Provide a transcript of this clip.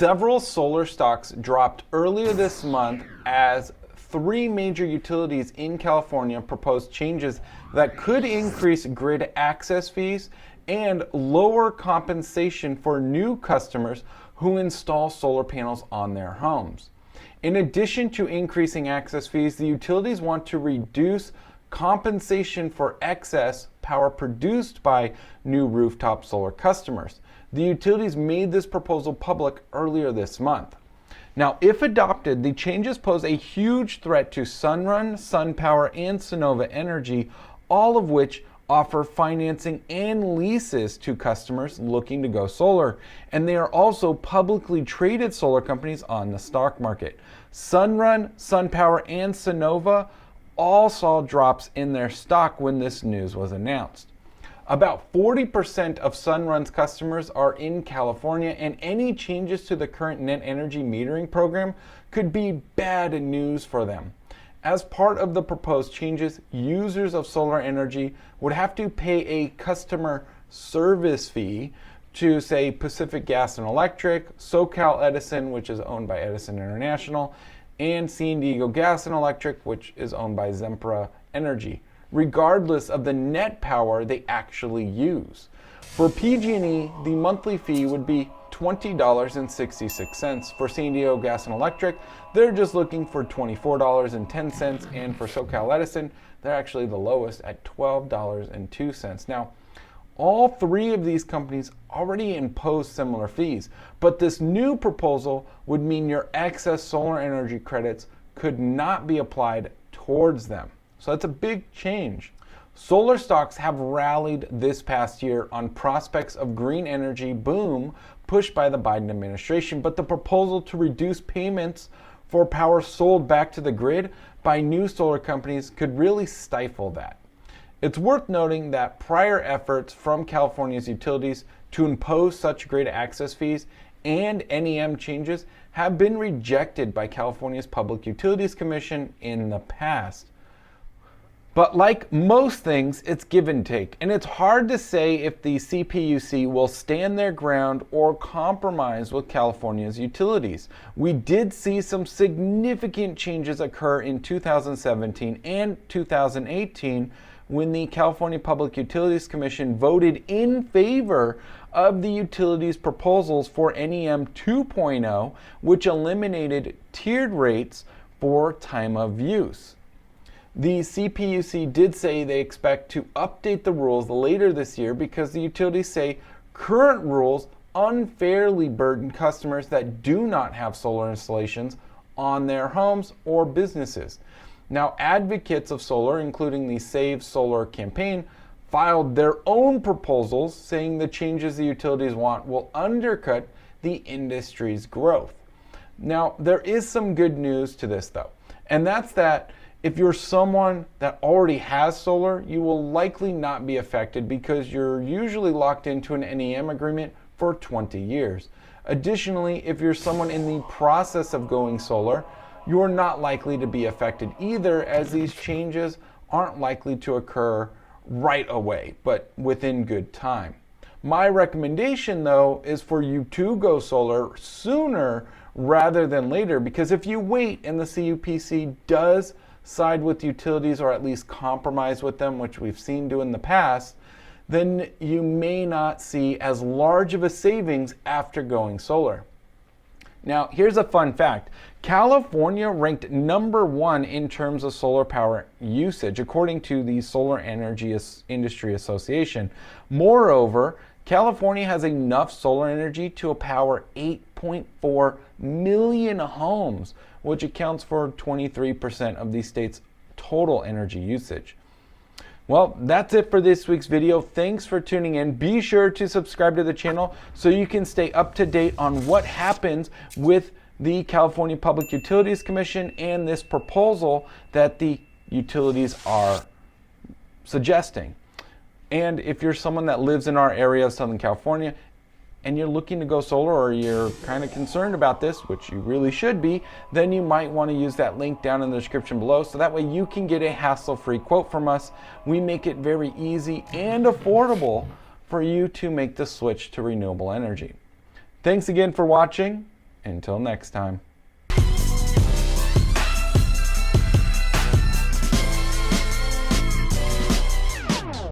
Several solar stocks dropped earlier this month as three major utilities in California proposed changes that could increase grid access fees and lower compensation for new customers who install solar panels on their homes. In addition to increasing access fees, the utilities want to reduce compensation for excess power produced by new rooftop solar customers. The utilities made this proposal public earlier this month. Now, if adopted, the changes pose a huge threat to Sunrun, SunPower, and Sempra Energy, all of which offer financing and leases to customers looking to go solar. And they are also publicly traded solar companies on the stock market. Sunrun, SunPower, and Sempra all saw drops in their stock when this news was announced. About 40% of Sunrun's customers are in California, and any changes to the current net energy metering program could be bad news for them. As part of the proposed changes, users of solar energy would have to pay a customer service fee to, say, Pacific Gas and Electric, SoCal Edison, which is owned by Edison International, and San Diego Gas and Electric, which is owned by Sempra Energy, regardless of the net power they actually use. For PG&E, the monthly fee would be $20.66. For San Diego Gas and Electric, they're just looking for $24.10, and for SoCal Edison, they're actually the lowest at $12.02. Now, all three of these companies already impose similar fees, but this new proposal would mean your excess solar energy credits could not be applied towards them. So that's a big change. Solar stocks have rallied this past year on prospects of green energy boom pushed by the Biden administration, but the proposal to reduce payments for power sold back to the grid by new solar companies could really stifle that. It's worth noting that prior efforts from California's utilities to impose such grid access fees and NEM changes have been rejected by California's Public Utilities Commission in the past. But like most things, it's give and take, and it's hard to say if the CPUC will stand their ground or compromise with California's utilities. We did see some significant changes occur in 2017 and 2018 when the California Public Utilities Commission voted in favor of the utilities' proposals for NEM 2.0, which eliminated tiered rates for time of use. The CPUC did say they expect to update the rules later this year because the utilities say current rules unfairly burden customers that do not have solar installations on their homes or businesses. Now, advocates of solar, including the Save Solar campaign, filed their own proposals saying the changes the utilities want will undercut the industry's growth. Now, there is some good news to this though, and that's that if you're someone that already has solar, you will likely not be affected because you're usually locked into an NEM agreement for 20 years. Additionally, if you're someone in the process of going solar, you're not likely to be affected either, as these changes aren't likely to occur right away, but within good time. My recommendation though is for you to go solar sooner rather than later, because if you wait and the CPUC does side with utilities or at least compromise with them, which we've seen do in the past, then you may not see as large of a savings after going solar. Now, here's a fun fact. California ranked number 1 in terms of solar power usage, according to the Solar Energy Industry Association. Moreover, California has enough solar energy to power 8.4 million homes, which accounts for 23% of the state's total energy usage. Well, that's it for this week's video. Thanks for tuning in. Be sure to subscribe to the channel so you can stay up to date on what happens with the California Public Utilities Commission and this proposal that the utilities are suggesting. And if you're someone that lives in our area of Southern California and you're looking to go solar, or you're kind of concerned about this, which you really should be, then you might want to use that link down in the description below so that way you can get a hassle-free quote from us. We make it very easy and affordable for you to make the switch to renewable energy. Thanks again for watching. Until next time.